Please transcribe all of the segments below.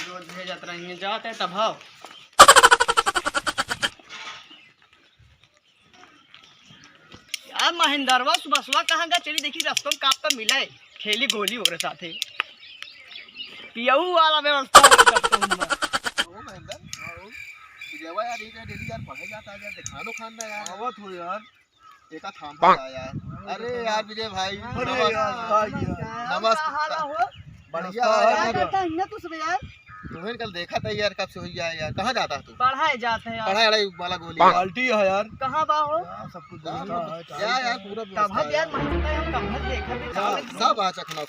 रोज भेजत रही जाते तब हाँ यार महेंद्रवा सुबह सुबह कहाँ गया चली देखी रास्तों में काप तो मिला है खेली गोली वगैरह साथ है पियाऊ वाला व्यवस्था ओ महेंद्र विजयवा यार ये डेली यार पढ़े जाता है यार दिखानो खाना यार आवत हो यार एका थाम पड़ा यार अरे यार विजय भाई नमस्कार बढ़िया क्या करता है ना तू सब यार तुम्हें कल देखा था यार कब से हुई है यार कहाँ जाता है तू पढ़ाए जाते हैं यार पढ़ाई वाला गोली बाल्टी है यार कहाँ बा हो सब कुछ यार पूरा तब हम यार महंगा है हम कब देखा भी सब आ चखना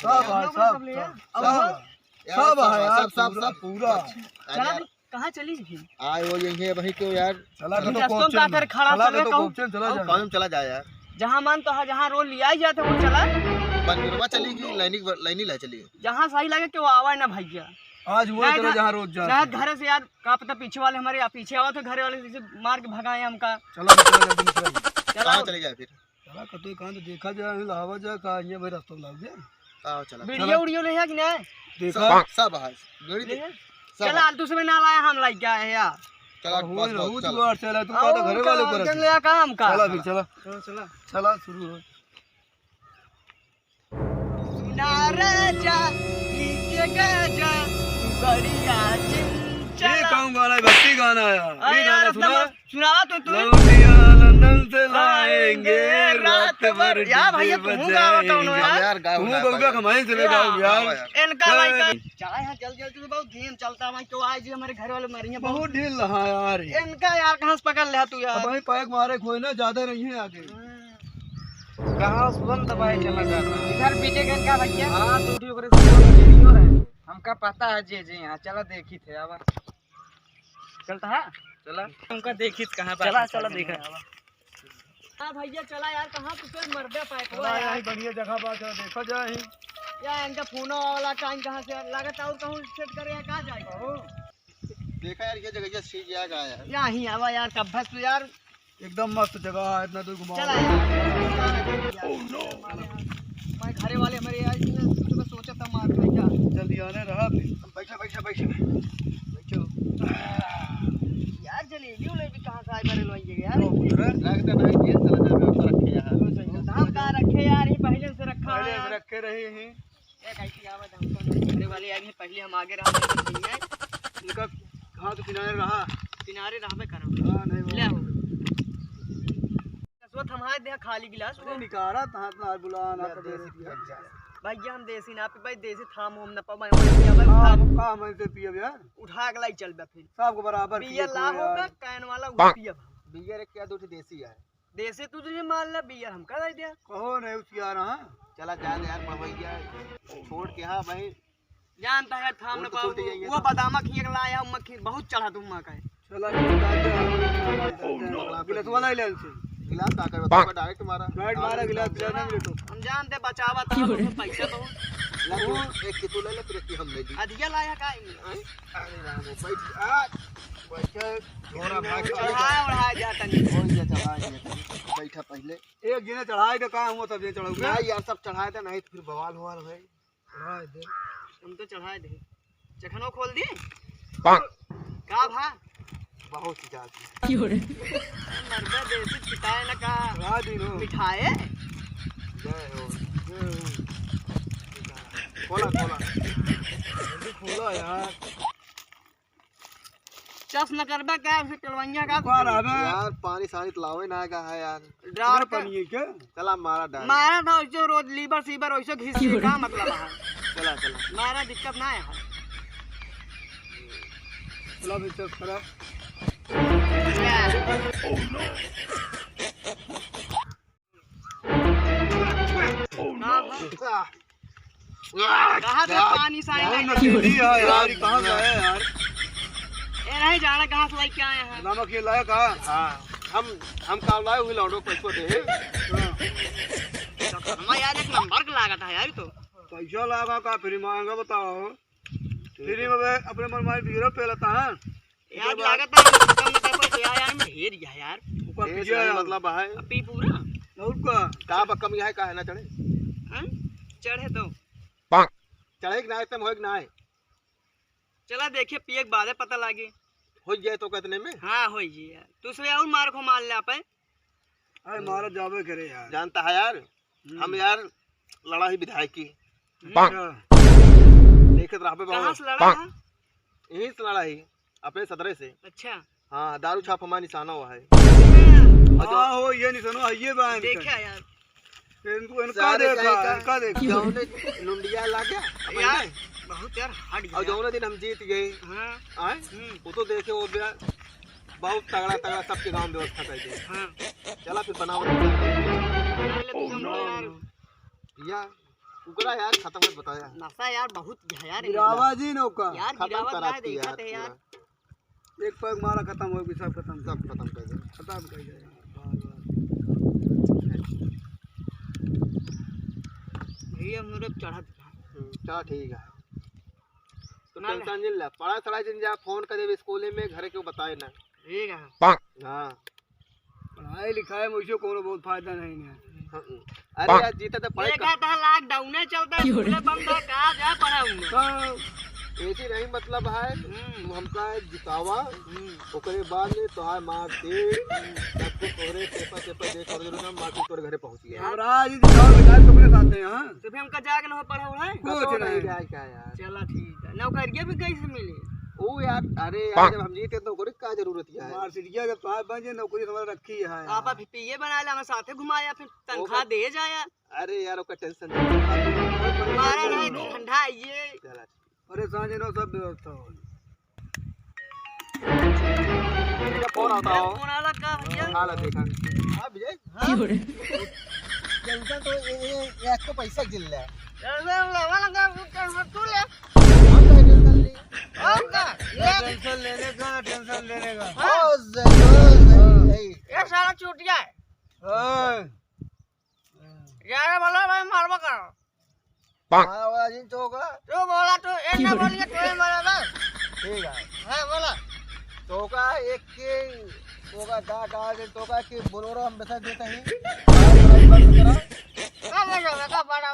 सब पूरा चला कहाँ चली थी आए वो यही है वही तो यार चला तो खड़ा चला जाए यार जहाँ मन तो जहाँ रोल लिया ही जाते वो चला बनगुरवा चलेगी लाइनी ला चलिए जहाँ सही लगे कि वो आवा ना भैया आज हुआ चलो जहाँ रोज जा घर से यार का पता पीछे वाले हमारे पीछे आवा तो घर वाले से मार के भगाए हमका चलो चला चले जाए फिर चला कतो कहां तो देखा जाए लावा जा का ये भाई रास्ता लाग गया आओ चला वीडियो वीडियो ले है कि नहीं देखा सब है गाड़ी दे चला तू से ना लाया हम लाइक गया है यार चला बस चला तू का घरे वाले पर चल ले काम का चला फिर चला चला शुरू हो सुना राजा के गजा बढ़िया ये कौन गाना है भक्ति गाना है ये गाना सुनावा तो तू लंदन से लाएंगे रात भर यार भैया तू गावा कौन हो यार तू गौगा कमाई से गाओ यार इनका भाई का चला है जल्दी जल्दी बहुत गेम चलता है क्यों आज हमारे घर वाले मरिए बहुत ढील रहा यार इनका यार कहां से पकड़ ले तू यार भाई पैक मारे खोए ना ज्यादा नहीं है आगे कहां सुन दबाए चला जाता इधर पीछे के इनका भैया हां टूटी ओकरे वीडियो रहे हमका पता है जे यहां चला देखी थे अब चलता है चला हमका देखी कहां पर चला चला देखा हां भैया चला यार कहां तुझे मरदे पैक हो यार बढ़िया जगह बा चला देखा जाए यार इनका फोन वाला टाइम कहां से लागत और कहूं सेट करे कहां जाएगा देखा यार ये जगह ये सही जगह है यार यहीं आवा यार कब बस यार एकदम मस्त जगह है इतना दूर घुमा चला यार ओह नो मैं घरे वाले हमारे यार सुबह सोचा था मार भैया जल्दी आने रहा बैठा बैठा बैठो यार जलेबी उलेबी कहां से आए बरे लोइए यार लगता नहीं ये चला जाए ऊपर रखे यार धाम का रखे यार ये पहले से रखा है पहले रखे रहे हैं एक ऐसी आवाज हमको घरे वाले आए हैं पहले हम आगे रहा नहीं है इनका कहां तो किनारे रहबे करो हां नहीं ले आओ कसवत हमारे दे खाली गिलास वो निकारा ता हाथ बुलाना भैया हम देसी ना पे भाई देसी थाम हम ना पा भैया भाई का मैं से पियब यार उठा के लाई चल बे फिर सब को बराबर बिया ला होगा कैन वाला पियब बिया रे क्या दूठी देसी है देसी तू तुझे मान ले बिया हम का दे दिया कहो नहीं उस यार हां चला जा यार भैया छोड़ के हां भाई जानता है थाम ना पा वो बादामा खिया के लाया मक्खी बहुत चढ़ा तुम मां का चला गिलास वाला ले से गिलास ताकर बता डायरेक्ट मारा गिलास लेना मिले तो हम जानते बचावा था पैसा तो लगो एक की तू ले ले फिर एक की हम ले दी अधिया लाया का अरे राम बैठ आ बैठे थोड़ा भाग चढ़ाया जाता नहीं हो गया चढ़ाए बैठा पहले एक गिने चढ़ाए का काम हुआ तब ये चढ़ाऊंगा नहीं यार सब चढ़ाए थे नहीं फिर बवाल हुआ है चढ़ाए दे हम तो चढ़ाए दे चखनो खोल दी का भा बहुत ज्यादा क्यों रे मरबे देसी पिटाए ना का रादिनो मिठाए जय हो खोला यार चस न करबे का से कलवैया का यार पानी सानी लावे ना का है यार डर पानी है क्या चला मारा था जो रोज लीवर सीवर वैसे घिस के का मतलब है चला मारा दिक्कत ना है चला भी चल खराब कहाँ से पानी साई यार कहाँ से आया यार ये नहीं जाना कहाँ से लेके आए हैं नमक ये लाया कहाँ हम काम लाए हुए लौटो पैसों दे हमारा यार एक नंबर का लागत है यार तो पैसा लगा का फिर मांगा बताओ फ्री में अपने मन मार बीरो पे लेता है यार लागत है कम यार मैं ढेर गया यार मतलब है पी पूरा का कमी है का है ना चढ़े चढ़े तो चढ़े कि ना तुम हो कि ना है चला देखे पिए के बाद पता लागे हो जाए तो कितने में हाँ हो जी यार दूसरे और मार को मार ले आप अरे मारा जावे करे यार जानता है यार हम यार लड़ा ही विधायक की देखे तो राह कहाँ से लड़ा था यही से लड़ा ही अपने सदरे से अच्छा हाँ दारू छाप हमारा निशाना हुआ है हाँ हो ये नहीं सुनो ये बात देखा यार इनका देखा लुंडिया ला गया यार बहुत यार हट गया और जो दिन हम जीत गए हाँ आए वो तो देखे वो बहुत तगड़ा तगड़ा सबके गांव में व्यवस्था कर दिया हाँ चला फिर बनाओ यार उकरा यार खत्म कर बताया नशा यार बहुत गया यार गिरावा जी नौका यार खत्म गिरावट करा का देखा थे यार एक पैक मारा खत्म हो गया सब खत्म कर दे खत्म कर दिया भैया हम लोग चढ़ा चल ठीक है तो टेंशन नहीं ले पढ़ा सड़ा दिन जा फोन कर दे स्कूल में घर के बताए ना ठीक है हां पढ़ाई लिखाई में मुझे कोनो बहुत फायदा नहीं है अरे यार जीता तो पढ़े देखा था लॉकडाउन चलता है पूरे बंद है कहां जा पढ़ाऊंगा ऐसी नहीं मतलब है तू हमका जितावा ओकरे बाद में तोहार मार दे सब कुछ तोरे पेपर दे कर देना मार के तोरे घरे पहुंच गया और आज जाओ विधायक अपने साथ हैं हां तो फिर हमका जाके ना पढ़ाऊ है कुछ नहीं गया क्या यार चला ठीक है नौकरियां भी कैसे मिली ओ यार अरे यार जब हम जीते तो ओकरे का जरूरत है मार सिटिया के पास बजे नौकरी हमारा रखी है आप पीए बना ले हम साथे घुमाया फिर तनख्वाह दे जाया अरे यार ओका टेंशन मारा नहीं ठंडा ये चला अरे सांझे नो सब व्यवस्था हो फोन आता हो फोन आला का भैया हां देखा हां विजय टेंशन तो ये को पैसा गिल ले वाला का तू ले टेंशन लेने का टेंशन लेने का ये सारा चूतिया है यार बोला भाई मारवा करो हां वाला जिन चोका तू बोला तो ए ना बोलिए तू मारा ना ठीक है हां बोला चोका एक के चोका डाल चोका के बोलोरो हम बता देते हैं का बोलो का पड़ा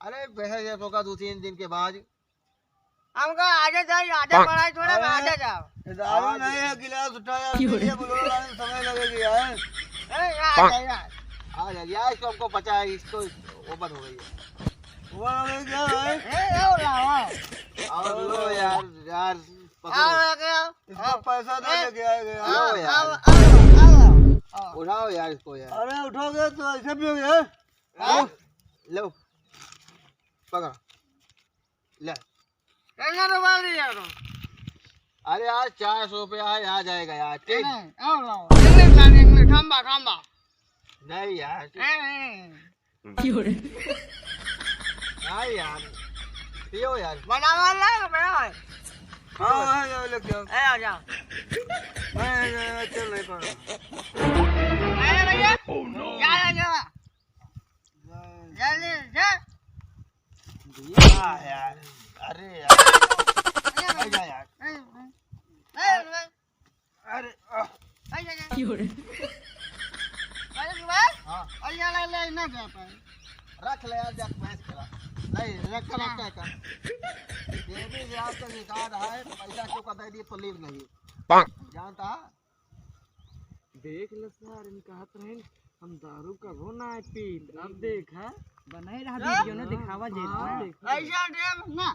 अरे वैसे ये चोका 2-3 दिन के बाद हमका आगे आगे पढ़ाई थोड़ा आगे जाओ दारू नहीं है गिलास उठाया ये बोलो लाने समय लगेगा यार आ जा यार इसको हमको पता है इसको ओपन हो गई है वो हमें क्या है और लो यार इसको पैसा दे लेके आएगा लो यार उठाओ यार इसको यार अरे उठोगे तो ऐसे भी हो गया लो पकड़ ले कितना रुपया दिया तो अरे यार 400 रुपया है आ जाएगा यार ठीक इंग्लिश खंबा खंबा नहीं यार हाँ यार पियो यार बना वाला है बड़ा है हाँ हाँ लेके आओ ए आ जा मैं चल नहीं पा अरे भैया जा जा जल्दी जा यार अरे यार जा यार अरे रख ले यार जब बहस करा नहीं रख का ये भी आपका निकाल रहा है पैसा क्यों का दे दिए तो लीव नहीं जानता देख लो सर इनका हाथ रहे हम दारू का वो ना है पी अब देख है बनाई रहा वीडियो ने दिखावा जे ऐसा डेम ना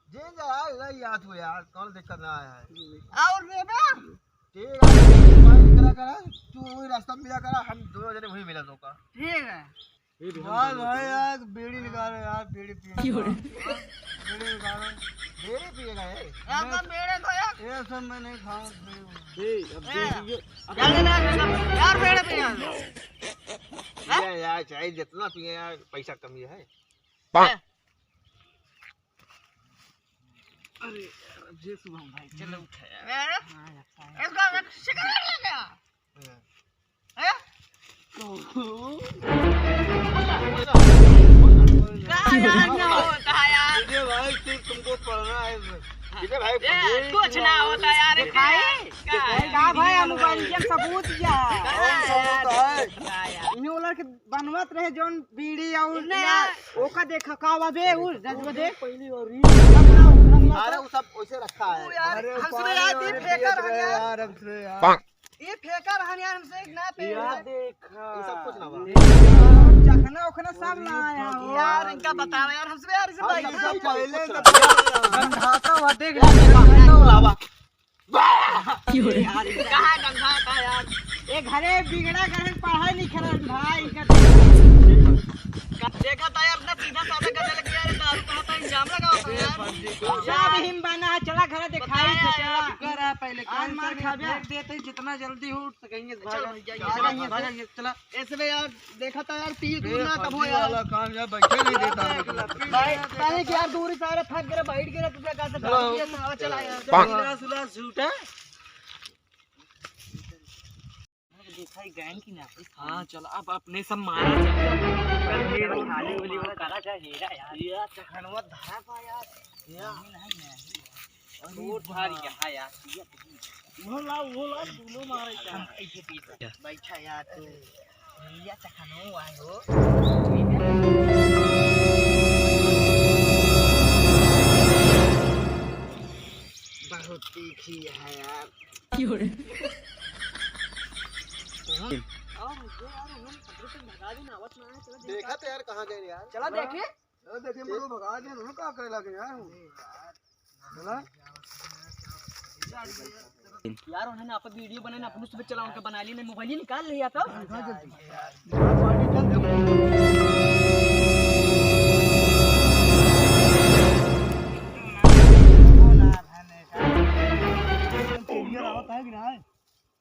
जे यार नहीं याद हो यार कौन दिक्कत ना आया है और रे बे ठीक है मोबाइल करा करा तू वही रास्ता में मिला करा हम दोनों जने वही मिला दो का ठीक है यार भाई यार बीड़ी निकालो यार बीड़ी पिए बीड़ी निकालो मेरे पिएगा ये आपका मेरे को यार ये सब मैं नहीं खाऊं अब देखिए जल्दी ना यार मेरे पिए यार चाहे जितना पिए यार पैसा कमी है अरे जे सुबह भाई चलो उठा यार इसका सिगरेट ले गया हैं ये भाई सिर्फ तुमको पढ़ना है भाई कुछ ना होता यार कलर के बनवत रहे जोन बीड़ी और ओका देखा का बे उ रजवा दे पहली और अरे वो सब वैसे रखा है। अरे हमसे याद ये फेकर यार हमसे यार ये फेकर हन यार हमसे ना पे यार देखा ये सब कुछ ना बा। चखना ओखना सब लाया हो यार इनका बताओ यार हमसे यार इसे भाई सब पहले गंधाता हुआ देख लावा यार कहां गंधाता यार ये घरे बिगड़ा घर पढ़ाई नहीं करन भाई इनका देखा था यार ना सीधा साधा करने लग गया यार दारू का तो इंजाम लगा होता यार सब हिम बना चला घर दिखाई चला कर पहले कान मार खा देख देते जितना जल्दी हो सकेंगे भागेंगे चला ऐसे में यार देखा था यार तीर दूर ना कब हो यार काम यार बैठे नहीं देता भाई पहले कि यार दूर सारे थक गए बैठ गए तुझे का से चला यार सुला झूठा दिखाई गैंग की ना। हाँ चलो अब अपने सब मारा कल ये खाली वाली वो करा क्या हीरा यार ये चखनवा धारा पा यार या और भारी यहाँ यार वो ला दोनों मारे क्या ऐसे पीछे बैठा यार तू ये चखनवा आयो बहुत तीखी है यार देखा तो यार कहाँ गए यार। चला देखे मुझे भगा दे ना क्या करे लगे यार। यार उन्होंने आप वीडियो बनाने अपन सुबह चला उनका बना ली मैं मोबाइल ही निकाल लिया था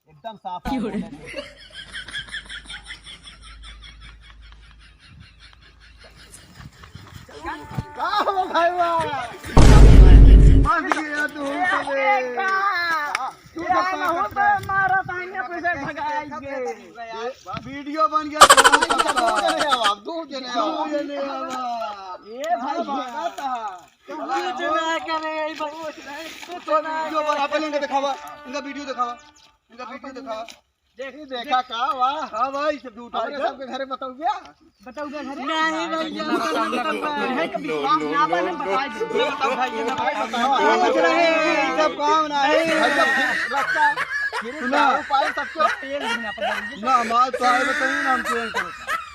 एकदम साफ वीडियो बन गया ये भाई इनका दिखावा इनका वीडियो दिखावा देखा का वाह हाँ भाई सब उठा सबके घर बताओ क्या बताओ घर नहीं भैया है कभी काम ना बने बता दो बताओ भाई ये सब काम ना है रास्ता सुना उपाय सबको ना माल तो आए बताइए नाम चेंज करो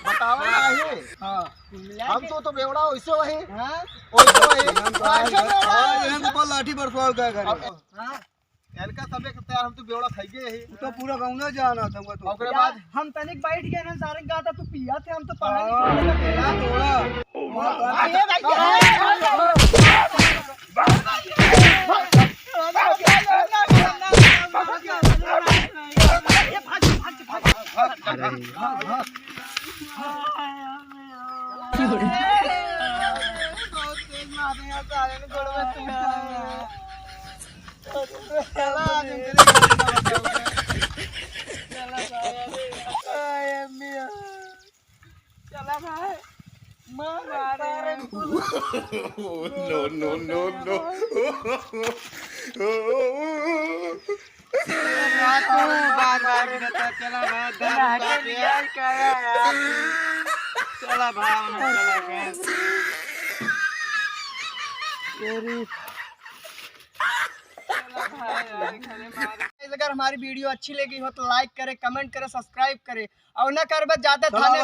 बताओ ना है हां हम तो बेवड़ा वैसे वही हां वैसे वही हम तो लाठी बरसवाओ का घर हां इनका सबे तैयार हम तो बेवड़ा खाई गए ही तो पूरा गांव ना जाना तुमको तो ओकरे बाद हम तनिक बैठ गए ना सारे कहा था तू पिया थे हम तो पढ़ा नहीं थोड़ा ये no. बार गिरता चला चला अगर हमारी वीडियो अच्छी लगी हो तो लाइक करे कमेंट करे सब्सक्राइब करे और न कर बस ज्यादा थाने